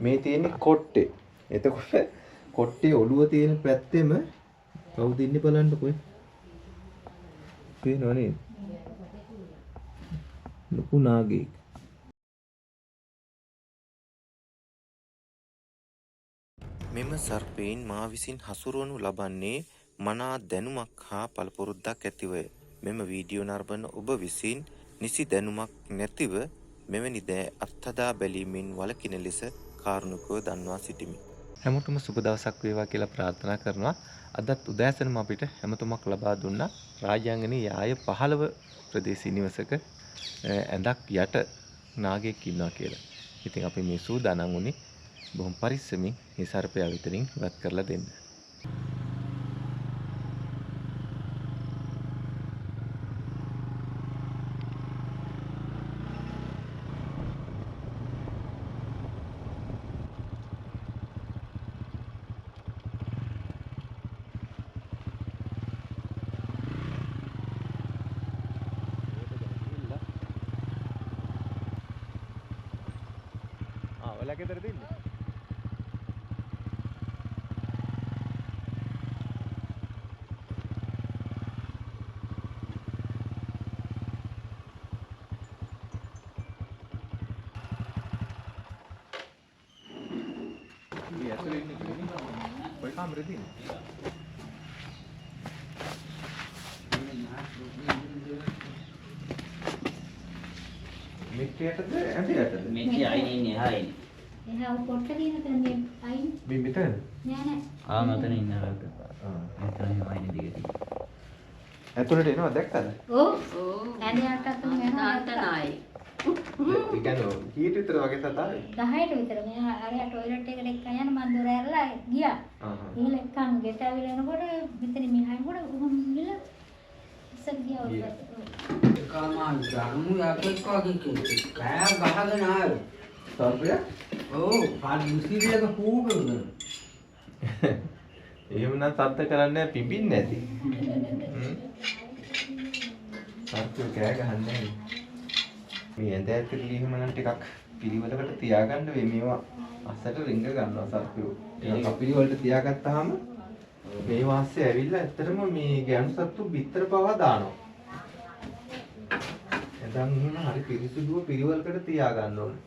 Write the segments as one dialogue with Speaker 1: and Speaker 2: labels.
Speaker 1: මේ තියෙන්නේ කොට්ටේ. එතකොට කොට්ටේ ඔළුව තියෙන පැත්තෙම කවුද ඉන්නේ බලන්නකෝ. පේනව නේද? ලොකු නාගයෙක්.
Speaker 2: මෙම සර්පයින් මා විසින් හසුරුවනු ලබන්නේ මනා දැනුමක් හා පළපුරුද්දක් ඇතිවය. මෙම වීඩියෝ නරඹන ඔබ විසින් නිසි දැනුමක් නැතිව මෙවැනි දෑ අත්හදා බැලීමෙන් වළකින ලෙස කාරුණිකව දන්වා සිටිමි.
Speaker 1: හැමෝටම සුබ දවසක් වේවා කියලා ප්‍රාර්ථනා කරනවා. අදත් උදෑසනම අපිට හැමතුමක් ලබා දුන්නා. රාජාංගනේ යාය 15 ප්‍රදේශීය නිවසක ඇඳක් යට නාගයෙක් ඉන්නවා කියලා. ඉතින් අපි මේ සූදානම් වුණේ බොහොම පරිස්සමින් මේ සර්පයා විතරින් ඉවත් කරලා දෙන්න. ඔයාලා කේතර තින්නේ? මේ ඇතුලේ ඉන්නේ කිව්වේ. ඔය කාමරේ තින්නේ. මෙච්චයටද ඇඳයටද?
Speaker 3: මෙච්චි අයිනේ ඉන්නේ එහා ඉන්නේ.
Speaker 4: එහා පොට්ට තියෙන තැන මේ අයින්
Speaker 1: මේ මෙතන?
Speaker 4: නෑ.
Speaker 3: මතන ඉන්නවා. එතන අයිනේ දිගට.
Speaker 1: ඇතුලට එනවා දැක්කද?
Speaker 4: ඔව්. ඇඳ යටත් යනවා අතනයි.
Speaker 1: ඒ කියන්නේ කීයට විතර වගේ තතාවේ?
Speaker 4: 10ට විතර මෙහා අර ටොයිලට් එකට එක්කන් යන මන් දොර ඇරලා ගියා. ඊළ එක්කන් ගෙට ඇවිල්ලා එනකොට මෙතන මෙහායි කොට උහුම් ගිල ඉස්සර ගියා.
Speaker 3: කාමා ජානු යකෙක් වගේ කෑ ගහගෙන ආවේ.
Speaker 1: සර්පයා?
Speaker 3: ඔව් පාඩ මුස්ලිලක පූගුන.
Speaker 1: එහෙමනම් සද්ද කරන්නේ පිඹින්නේ නැති. සර්පයා කෑ ගහන්නේ නැහැ. මේ ඇඳ ඇතුලේ එහෙම නම් ටිකක් පිළිවෙලකට තියාගන්න වෙයි. මේවා අස්සට රිංග ගන්නවා සර්පයෝ. ටිකක් අපිළිවෙලට තියාගත්තාම මේ වාස්සේ ඇවිල්ලා ඇත්තටම මේ ගැණු සත්තු බිත්තර පවා දානවා. එතන එහෙම හරි පිරිසුදුව පිළිවෙලකට තියාගන්න ඕනේ.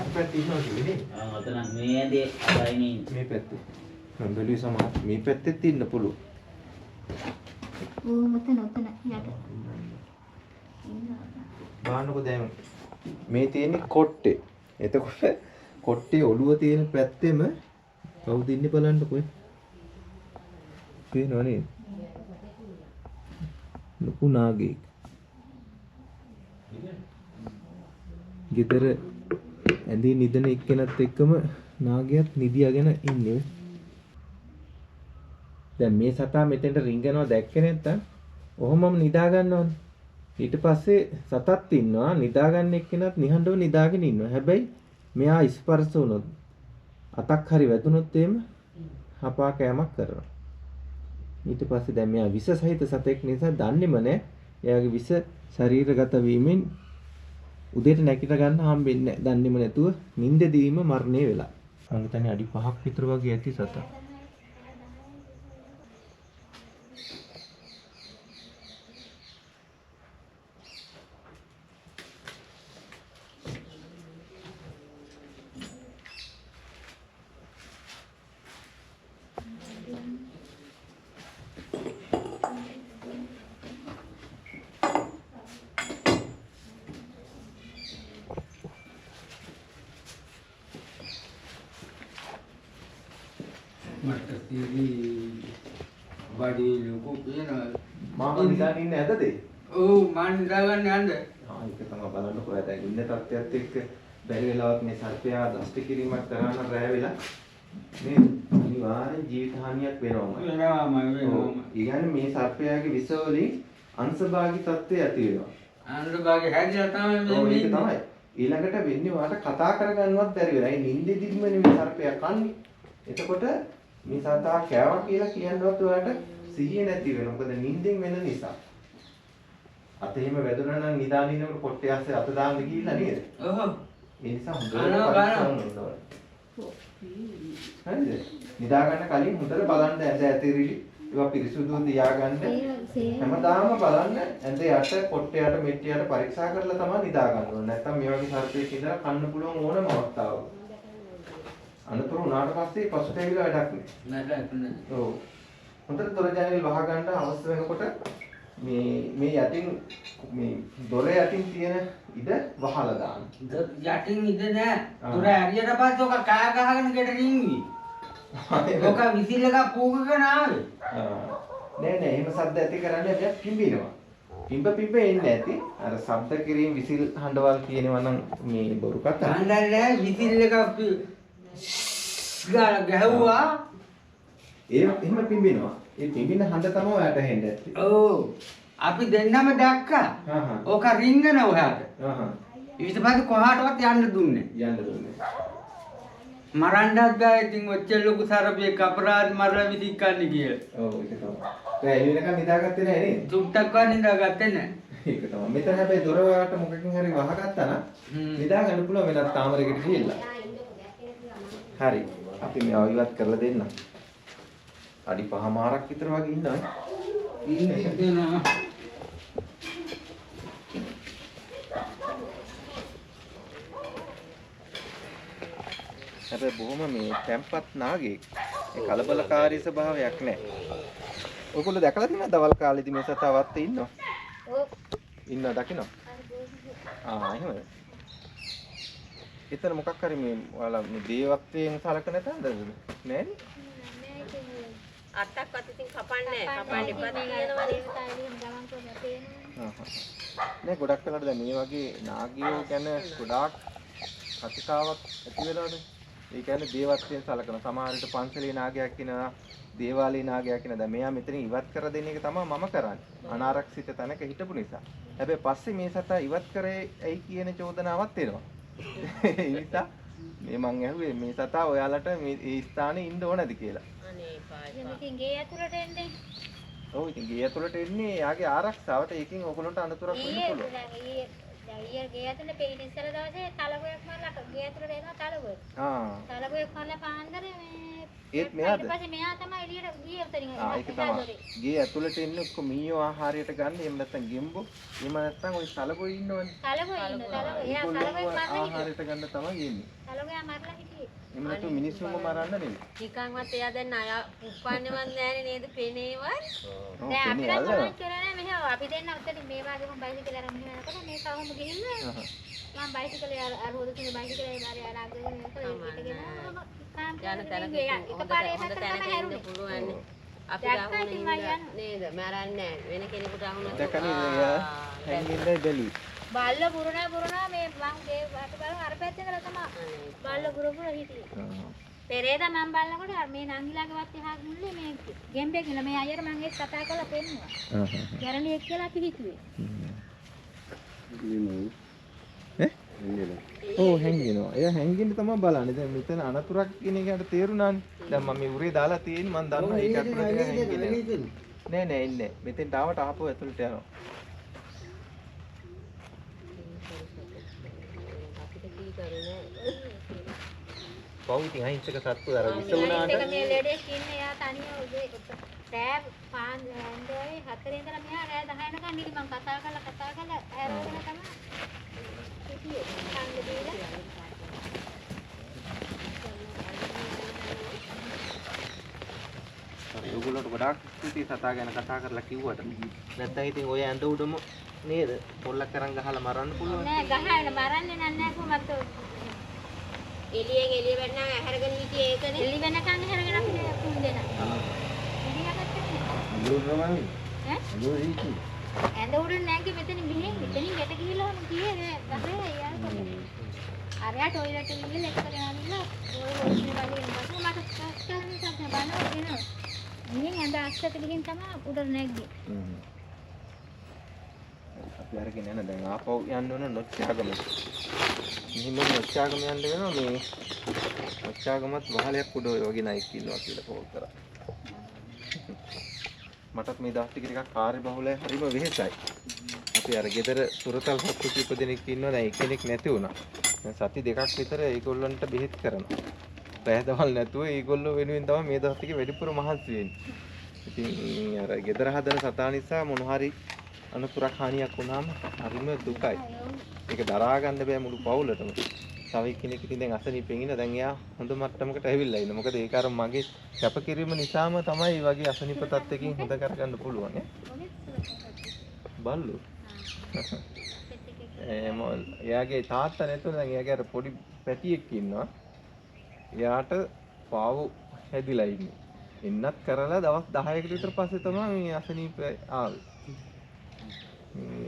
Speaker 1: අපිට ඉන්නවා කියන්නේ
Speaker 3: මතන මේ ඇදේ අයිනේ
Speaker 1: මේ පැත්තේ. මම බැලුවේ සමහර මේ පැත්තෙත් ඉන්න පුළුවන්.
Speaker 4: ඕ මතන යට.
Speaker 1: බලන්නකෝ දැන් මේ තියෙන්නේ කොට්ටේ. එතකොට කොට්ටේ ඔළුව තියෙන පැත්තෙම කවුද ඉන්නේ බලන්නකෝ. පේනව නේද? ලොකු නාගයෙක්. ගෙදර ඇඳේ නිදන එක්කෙනත් එක්කම නාගයාත් නිදියාගෙන ඉන්නේ. දැන් මේ සතා මෙතෙන්ට රිංගනවා දැක්කේ නැත්තම් ඔහොමම නිදා ගන්නවනේ. ඊට පස්සේ සතත් ඉන්නවා නිදා ගන්න එක්කෙනත් නිහඬව නිදාගෙන ඉන්නවා. හැබැයි මෙයා ස්පර්ශ වුණොත් අතක් හරි වැදුනොත් එහෙම හපා කෑමක් කරනවා. ඊට පස්සේ දැන් මෙයා විස සහිත සතෙක් නිසා දන්නේම නැහැ. එයාගේ විස ශරීරගත වීමෙන් උදේට නැගිට ගන්න හම්බෙන්නේ නැහැ. දන්නේම නැතුව නිින්දදීම මරණය වෙලා. මම හිතන්නේ අඩි 5ක් විතර වගේ ඇති සතා.
Speaker 3: මට තීරි බඩේ ලොකු වෙනවා.
Speaker 1: මාව නිදාගෙන ඉන්නේ ඇතද?
Speaker 3: ඔව් මං නිදාගන්න යන්නේ.
Speaker 1: ඒක තමයි බලන්නකෝ. දැන් ඉන්න තත්ත්වයට එක්ක බැරි වෙලාවත් මේ සර්පයා දෂ්ට කිරීමක් කරන රැය වෙලා මේ අනිවාර්යෙන් ජීවිත හානියක් වෙනවම.
Speaker 3: වෙනවාම.
Speaker 1: ඒ කියන්නේ මේ සර්පයාගේ විස වලින් අංශභාගී තත්ත්වය ඇති වෙනවා.
Speaker 3: අන්දභාගේ හැදියා තමයි
Speaker 1: ඔව්
Speaker 3: මේ
Speaker 1: ඒක තමයි. ඊළඟට වෙන්නේ ඔයාලට කතා කරගන්නවත් බැරි වෙලා. ඒ නිින්දෙදිම මේ සර්පයා කන්නේ. එතකොට මේ සතා කෑවා කියලා කියනවත් ඔයාලට සිහිය නැති වෙනවා. මොකද නිින්දෙන් වෙන නිසා. අත එහෙම වැදුනා නම් නිදාගෙන ඉන්නකොට පොට්ටේ ASCII අත දාන්න ගිහිල්ලා නේද?
Speaker 3: ඔව්.
Speaker 1: ඒ නිසා හොඳට
Speaker 3: ගන්නවා.
Speaker 1: පරීක්ෂා කරන්න ඕනේ. හරිද? නිදා ගන්න කලින් හොඳට බලන්න ඇඳ ඇතිරිලි ඒවා පිරිසුදුව තියාගන්න. හැමදාම බලන්න ඇඳ යට පොට්ටේ යට මෙට්ටේ යට පරීක්ෂා කරලා තමයි නිදා ගන්න ඕනේ. නැත්තම් මේ වගේ සර්පෙක් ඉඳලා කන්න පුළුවන් ඕනම අවස්ථාවක. අනතුරු උනාට පස්සේ පසුතැවිලා වැඩක් නෑ.
Speaker 3: නෑ.
Speaker 1: ඔව්. හොඳට දොර ජනෙල් වහ ගන්න අවශ්‍ය වෙනකොට මේ යටින් මේ දොර යටින් තියෙන ඉඩ වහලා දාන්න.
Speaker 3: යටින් ඉඳ නෑ. දොර ඇරියට පස්සේ ඔක කෑ ගහගෙන ගෙට රින්ගි. ඔක විසිල් එක පූගගෙන ආවේ.
Speaker 1: නෑ එහෙම සද්ද ඇති කරන්නේ අපි පිම්බිනවා. පිම්බ එන්නේ නැති. අර ශබ්ද කිරීම විසිල් හඬවල් කියනවා නම් මේ බොරු කතා.
Speaker 3: හඬන්නේ විසිල් එක ගාලා ගැහුවා.
Speaker 1: එහෙම පිම්බිනවා. ඒ පිම්බින හඬ තමයි ඔයාට හෙන්න ඇත්තේ.
Speaker 3: ඔව්. අපි දෙන්නම දැක්කා. ඕක රින්ගන ඔයාට. ඊට පස්සේ කොහාටවත් යන්න දුන්නේ. මරණ්ඩත් බෑ ඉතින් ඔච්චර ලොකු සරපියෙක් අපරාධ මරලා විදික්කන්නේ කියලා.
Speaker 1: ඔව් ඒක තමයි. දැන් එළිනකන් නිදාගත්තේ නැහැ නේද?
Speaker 3: තුට්ටක්වත් නිදාගත්තේ නැහැ.
Speaker 1: ඒක තමයි. මෙතන හැබැයි දොර වලට මොකකින් හරි වහගත්තා නම් නිදා ගන්න පුළුවන් වෙනත් කාමරයකට ගිහිල්ලා. හරි. අපි මේව ඉවත් කරලා දෙන්න. අඩි 5මාරක් විතර වගේ ඉන්නවා.
Speaker 3: ඉන්නවා.
Speaker 1: හැබැයි බොහොම මේ තැම්පත් නාගයෙක්. ඒ කලබලකාරී ස්වභාවයක් නැහැ. ඔයගොල්ලෝ දැකලා තියෙනවද දවල් කාලේදී මේ සතාවත් ඉන්නවා? ඔව්. ඉන්නවා දකින්න. එහෙමද? එතන මොකක් හරි මේ ඔයාලා මේ දේවත්වයෙන් සලකන තැනද නෑනේ?
Speaker 5: අත්තක්වත් ඉතින් කපන්නේ කපන්න එපා කියනවා.
Speaker 1: නෑ ගොඩක් වෙලාවට දැන් මේ වගේ නාගයෝ ගැන ගොඩාක් කතිකාවක් ඇති වෙලාවනේ. ඒ කියන්නේ දේවත්වයෙන් සලකන සමහරවිට පන්සලේ නාගයක් කියනවා දේවාලේ නාගයක් කියනවා. දැන් මෙයා මෙතන ඉවත් කර දෙන එක තමයි මම කරන්නේ. අනාරක්ෂිත තැනක හිටපු නිසා. හැබැයි පස්සේ මේ සතා ඉවත් කරේ ඇයි කියන චෝදනාවක් එනවා. ඒ නිසා මේ මං ඇහුවේ මේ සතා ඔයාලට මේ ස්ථානේ ඉන්න ඕනද කියලා.
Speaker 5: අනේ පායි.
Speaker 4: ඉතින් ගේ ඇතුළට එන්නේ.
Speaker 1: ඔව් ඉතින් ගේ ඇතුළට එන්නේ යාගේ ආරක්ෂාවට. ඒකෙන් ඔයගොල්ලන්ට අනතුරක් වෙන්න පුළුවන්.
Speaker 4: ඊයේ ගේ ඇතුළේ පෙරි ඉස්සර දවසේ තලගොයක් මරලා ගේ ඇතුළට එනවා තලගොය. තලගොයක් මරලා පාන්දරේ මේ
Speaker 1: ඒත් මෙයාද?
Speaker 4: ඊට පස්සේ මෙයා තමයි එළියට ගියේ උතරින්.
Speaker 1: ඒක තමයි. ගේ ඇතුළට එන්නේ ඔක්කොම මීයෝ ආහාරයට ගන්න. එහෙම නැත්නම් ගෙම්බු. එහෙම නැත්නම් ওই තලගොයි ඉන්නවනේ.
Speaker 4: තලගොය ඉන්න. එයා තලගොයක් මරලා
Speaker 1: ආහාරයට ගන්න තමයි එන්නේ.
Speaker 4: තලගොයා මරලා හිටියේ.
Speaker 1: එහෙම නැත්නම් මිනිස්සුන්ව මරන්න නෙමෙයි.
Speaker 5: නිකන්වත් එයා දැන් අය උප්පන්නේවත් නැහැනේ නේද පේනේවත්.
Speaker 4: දැන් අපි තමයි කරන්නේ මෙහෙම අපි දෙන්න උතරින් මේ වගේ මම බයිසිකල් අරන් මෙහෙම යනකොට මේ කවුම ගිහිල්ලා මම බයිසිකලේ අර හොදතුනේ බයිසිකලේ මාරේ අනාගගෙන යනකොට ඒකගෙන
Speaker 5: යන තැනක
Speaker 4: එකපාරේ
Speaker 5: හොඳ තැනක ඉන්න පුළුවන්. අපි ගහුනේ නේද මරන්නේ නැහැ. වෙන කෙනෙකුට අහුනොත්
Speaker 1: දැකන්නේ හැංගින්නේ බැලුයි.
Speaker 4: බල්ල පුරනා මේ මං ගේ වට බලන අර පැත්තේ කරලා තමයි බල්ල පුර හිටියේ. පෙරේදා මම බලනකොට අර මේ නංගිලාගේ වත් එහා මුල්ලේ මේ ගෙම්බේ කියලා මේ අයියට මං ඒක කතා කරලා පෙන්නුවා. ගැරණියෙක් කියලා අපි හිතුවේ. ඔව් හැංගිනවා. එයා හැංගින්න තමයි බලන්නේ. දැන් මෙතන අනතුරක් කියන එකට තේරුණානේ. දැන් මම මේ උරේ දාලා තියෙන්නේ මං දන්නවා ඒක අතුරට හැංගින්නේ. නෑ ඉන්නේ. මෙතෙන්ට ආවට ආපහු ඇතුළට යනවා. පව් ඉතින් අහිංසක සත්තු අර විස වුණාට ඒක මේ ලෙඩේ ඉන්නේ යා තනියම උදේ රෑ පාන් හන්දේ 4 ඉඳලා මෙහා රෑ 10 වෙනකන් ඉතින් මම කතා කරලා ඇරගෙන තමයි හිටියේ ඡන්ද දීලා
Speaker 1: හරි ඔයගොල්ලෝට ගොඩාක් ස්තුතියි සතා ගැන කතා කරලා කිව්වට නැත්නම් ඉතින් ඔය ඇඳ උඩම නේද පොල්ලක් කරන් ගහලා මරන්න පුළුවන්
Speaker 4: නෑ ගහන්න මරන්නේ නෑ කොහොමද
Speaker 5: එළියෙන් එළිය වෙන්නා ඇහැරගෙන හිටියේ ඒකනේ.
Speaker 4: එළි වෙනකන් ඇහැරගෙන අපි කුන් දෙනවා.
Speaker 1: අඳුරමයි.
Speaker 4: ඇඳ උඩ නැගි මෙතනින් මෙතනින් ගැට ගිහිල්ලා මම ගියේ නෑ. ගහේ යාළුවා. අරයා ටොයිලට් එකේ ගිහලා එක්කගෙන ආවිල්ලා ඔය හොස්නේ වගේ මට කස්කරන්නේ තමයි බලනවා එනවා. මිනින් ඇඳ අස්සට ගිහින් තමයි උඩට නැග්ගේ.
Speaker 1: අපි අරගෙන යන දැන් ආපහු යන්න ඕන නොච්චාගම. මෙහිම නොච්චාගම යන්න වෙනවා මේ නොච්චාගමත් වහලයක් උඩ ඔය වගේ නයික් ඉන්නවා කියලා කෝල් කරා. මටත් මේ දවස් ටික ටිකක් කාර්යබහුලයි හරිම වෙහෙසයි. අපි අර ගෙදර සුරතල් සත්තු කීප දෙනෙක් ඉන්නවා. දැන් එක්කෙනෙක් නැති වුණා. දැන් සති දෙකක් විතර ඒගොල්ලන්ට බෙහෙත් කරනවා. රැහැදවල් නැතුව ඒගොල්ලෝ වෙනුවෙන් තමයි මේ දවස් ටිකේ වැඩිපුර මහන්සි වෙන්නේ. ඉතින් අර ගෙදර හදන සතා නිසා මොන හරි අනුතරක් හානියක් වුණාම හරිම දුකයි. ඒක දරා ගන්න බෑ මුළු පවුලටම. තව එක්කෙනෙක් ඉතින් දැන් අසනීපෙන් ඉන්න දැන් එයා හොඳ මට්ටමකට ඇවිල්ලා ඉන්න. මොකද ඒක අර මගේ කැපකිරීම නිසාම තමයි මේ වගේ අසනීප තත්ත්වකින් හොඳ කරගන්න පුළුවන් ඈ. බල්ලු. එයාගේ තාත්තා නැතුව දැන් එයාගේ අර පොඩි පැටියෙක් ඉන්නවා. එයාට පාව හැදිලා ඉන්නේ. එන්නත් කරලා දවස් 10කට විතර පස්සේ තමයි මේ අසනීප ආවේ.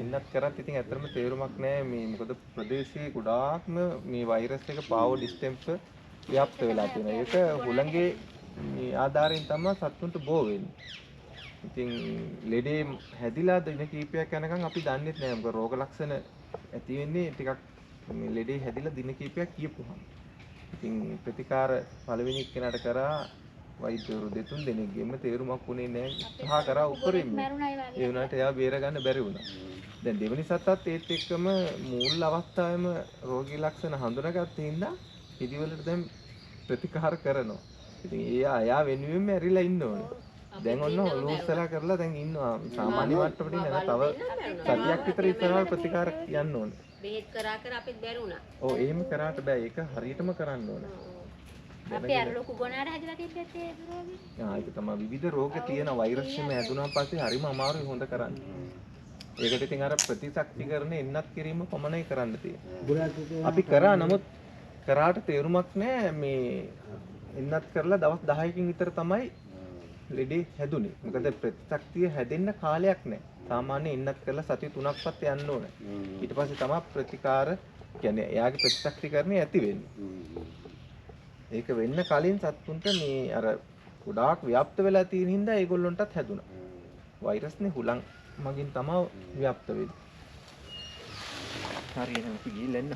Speaker 1: එන්නත් කරත් ඉතින් ඇත්තටම තේරුමක් නැහැ මේ මොකද ප්‍රදේශයේ ගොඩාක්ම මේ වෛරස් එක පාව ඩිස්ටෙම්පර් ව්‍යාප්ත වෙලා තියෙනවා. ඒක හුළඟේ මේ ආධාරයෙන් තමයි සත්තුන්ට බෝ වෙන්නේ. ඉතින් ලෙඩේ හැදිලා දින කීපයක් යනකම් අපි දන්නේ නැහැ. මොකද රෝග ලක්ෂණ ඇති වෙන්නේ ටිකක් මේ ලෙඩේ හැදිලා දින කීපයක් කියපුවාම. ඉතින් ප්‍රතිකාර පළවෙනි කෙනාට කරා වෛද්‍යවරු දෙතුන් දෙනෙක්ගෙම තේරුමක් වුණේ නැහැ. සහ කරා උඩරින්ම. ඒ වුණාට එයා බේර ගන්න බැරි වුණා. දැන් දෙවෙනි සතත් ඒත් එක්කම මූල අවස්ථාවේම රෝගී ලක්ෂණ හඳුනාගත්තේ හින්දා පිළිවෙලට දැන් ප්‍රතිකාර කරනවා. ඉතින් එයා වෙනුවෙන්ම ඇරිලා ඉන්න ඕනේ. දැන් ඔන්න ඔලුස්සලා කරලා දැන් ඉන්නවා. සාමාන්‍ය මට්ටමට ඉන්න තව සතියක් විතර ඉස්සරහට ප්‍රතිකාර යන්න ඕනේ.
Speaker 5: බෙහෙත් කර අපිත් බැරුණා.
Speaker 1: ඔව් එහෙම කරාට බෑ. ඒක හරියටම කරන්න ඕනේ.
Speaker 4: අපි අර ලොකු ගොනාට හැදලා තිබ්බත් ඒ රෝගේ.
Speaker 1: ඒක තමයි විවිධ රෝග තියෙන වෛරස් එහෙම හැදුනාන් පස්සේ හරිම අමාරුයි හොඳ කරන්න. ඒකට ඉතින් අර ප්‍රතිශක්තිකරණ එන්නත් කිරීම පමණයි කරන්න තියෙන්නේ. අපි කරා නමුත් කරාට තේරුමක් නැහැ මේ එන්නත් කරලා දවස් 10කින් විතර තමයි ලෙඩේ හැදුනේ. මොකද ප්‍රතිශක්තිය හැදෙන්න කාලයක් නැහැ. සාමාන්‍ය එන්නත් කරලා සති 3ක්වත් යන්න ඕනේ. ඊට පස්සේ තමයි ප්‍රතිකාර කියන්නේ එයාගේ ප්‍රතිශක්තිකරණය ඇති වෙන්නේ. ඒක වෙන්න කලින් සත්තුන්ට මේ අර ගොඩාක් ව්‍යාප්ත වෙලා තියෙන හින්දා ඒගොල්ලන්ටත් හැදුනා. වෛරස්නේ හුලං මගින් තමයි ව්‍යාප්ත වෙන්නේ. හරි එහෙනම් අපි ගිහින් එන්න.